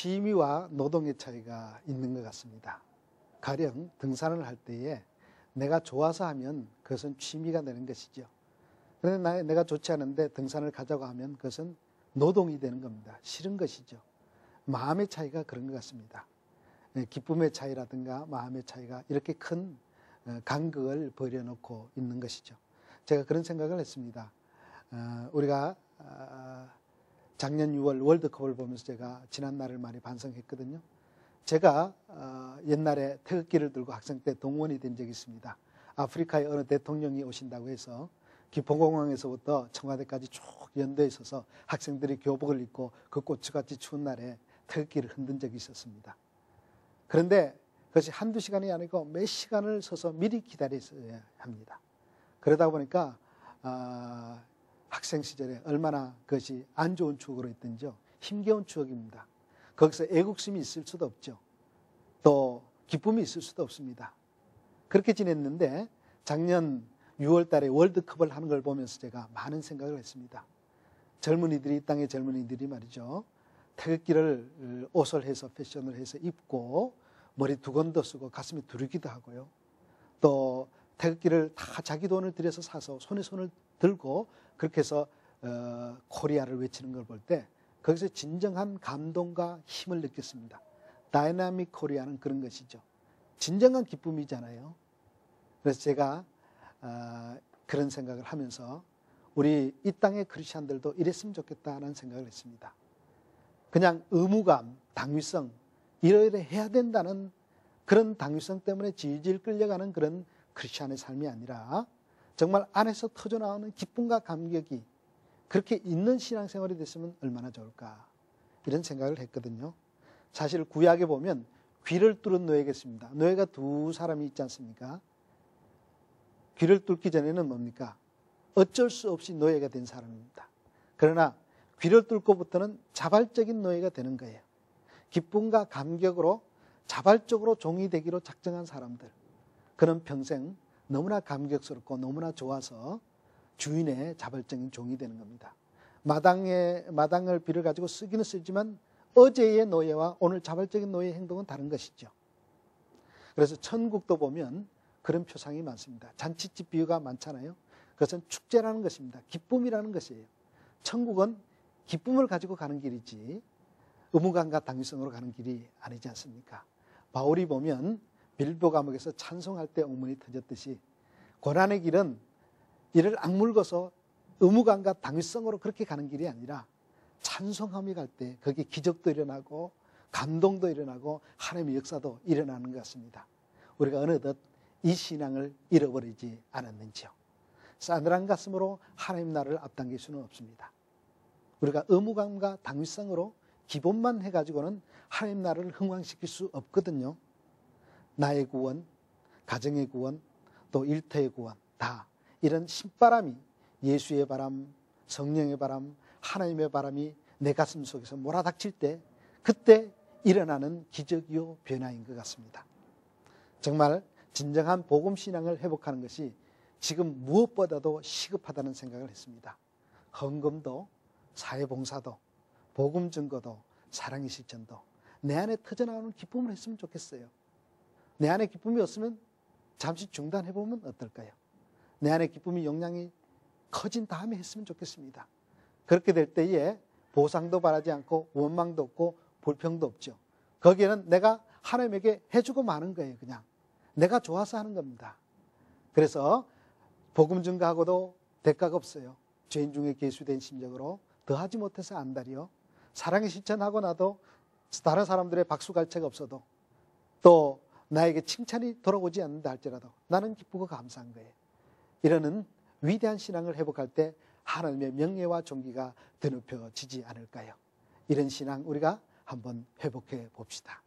취미와 노동의 차이가 있는 것 같습니다. 가령 등산을 할 때에 내가 좋아서 하면 그것은 취미가 되는 것이죠. 그런데 내가 좋지 않은데 등산을 가자고 하면 그것은 노동이 되는 겁니다. 싫은 것이죠. 마음의 차이가 그런 것 같습니다. 기쁨의 차이라든가 마음의 차이가 이렇게 큰 간극을 벌여놓고 있는 것이죠. 제가 그런 생각을 했습니다. 우리가 작년 6월 월드컵을 보면서 제가 지난 날을 많이 반성했거든요. 제가 옛날에 태극기를 들고 학생 때 동원이 된 적이 있습니다. 아프리카의 어느 대통령이 오신다고 해서 기포공항에서부터 청와대까지 쭉 연도에 있어서 학생들이 교복을 입고 그 고추같이 추운 날에 태극기를 흔든 적이 있었습니다. 그런데 그것이 한두 시간이 아니고 몇 시간을 서서 미리 기다렸어야 합니다. 그러다 보니까 학생 시절에 얼마나 그것이 안 좋은 추억으로 있던지요. 힘겨운 추억입니다. 거기서 애국심이 있을 수도 없죠. 또 기쁨이 있을 수도 없습니다. 그렇게 지냈는데 작년 6월 달에 월드컵을 하는 걸 보면서 제가 많은 생각을 했습니다. 젊은이들이, 이 땅의 젊은이들이 말이죠. 태극기를 옷을 해서 패션을 해서 입고 머리 두건도 쓰고 가슴에 두르기도 하고요. 또 태극기를 다 자기 돈을 들여서 사서 손에 손을 들고 그렇게 해서 코리아를 외치는 걸 볼 때 거기서 진정한 감동과 힘을 느꼈습니다. 다이나믹 코리아는 그런 것이죠. 진정한 기쁨이잖아요. 그래서 제가 그런 생각을 하면서 우리 이 땅의 크리스찬들도 이랬으면 좋겠다는 생각을 했습니다. 그냥 의무감, 당위성 이러이러 해야 된다는 그런 당위성 때문에 질질 끌려가는 그런 크리스찬의 삶이 아니라 정말 안에서 터져나오는 기쁨과 감격이 그렇게 있는 신앙생활이 됐으면 얼마나 좋을까 이런 생각을 했거든요. 사실 구약에 보면 귀를 뚫은 노예가 있습니다. 노예가 두 사람이 있지 않습니까? 귀를 뚫기 전에는 뭡니까? 어쩔 수 없이 노예가 된 사람입니다. 그러나 귀를 뚫고부터는 자발적인 노예가 되는 거예요. 기쁨과 감격으로 자발적으로 종이 되기로 작정한 사람들. 그는 평생 너무나 감격스럽고 너무나 좋아서 주인의 자발적인 종이 되는 겁니다. 마당을 빌어가지고 쓰기는 쓰지만 어제의 노예와 오늘 자발적인 노예의 행동은 다른 것이죠. 그래서 천국도 보면 그런 표상이 많습니다. 잔치집 비유가 많잖아요. 그것은 축제라는 것입니다. 기쁨이라는 것이에요. 천국은 기쁨을 가지고 가는 길이지 의무감과 당위성으로 가는 길이 아니지 않습니까? 바울이 보면 빌보 감옥에서 찬송할 때 엉문이 터졌듯이 고난의 길은 이를 악물고서 의무감과 당위성으로 그렇게 가는 길이 아니라 찬송함이 갈 때 거기에 기적도 일어나고 감동도 일어나고 하나님의 역사도 일어나는 것 같습니다. 우리가 어느덧 이 신앙을 잃어버리지 않았는지요. 싸늘한 가슴으로 하나님 나라를 앞당길 수는 없습니다. 우리가 의무감과 당위성으로 기본만 해가지고는 하나님 나라를 흥왕시킬 수 없거든요. 나의 구원, 가정의 구원, 또 일터의 구원 다 이런 신바람이 예수의 바람, 성령의 바람, 하나님의 바람이 내 가슴 속에서 몰아닥칠 때 그때 일어나는 기적이요 변화인 것 같습니다. 정말 진정한 복음신앙을 회복하는 것이 지금 무엇보다도 시급하다는 생각을 했습니다. 헌금도 사회봉사도 복음 증거도 사랑의 실천도 내 안에 터져나오는 기쁨을 했으면 좋겠어요. 내 안에 기쁨이 없으면 잠시 중단해보면 어떨까요? 내 안에 기쁨이 용량이 커진 다음에 했으면 좋겠습니다. 그렇게 될 때에 보상도 바라지 않고 원망도 없고 불평도 없죠. 거기에는 내가 하나님에게 해주고 마는 거예요. 그냥 내가 좋아서 하는 겁니다. 그래서 복음 증거하고도 대가가 없어요. 죄인 중에 괴수된 심정으로 더하지 못해서 안달이요. 사랑의 실천하고 나도 다른 사람들의 박수갈채가 없어도 또 나에게 칭찬이 돌아오지 않는다 할지라도 나는 기쁘고 감사한 거예요. 이러는 위대한 신앙을 회복할 때 하나님의 명예와 존귀가 드높여지지 않을까요? 이런 신앙 우리가 한번 회복해 봅시다.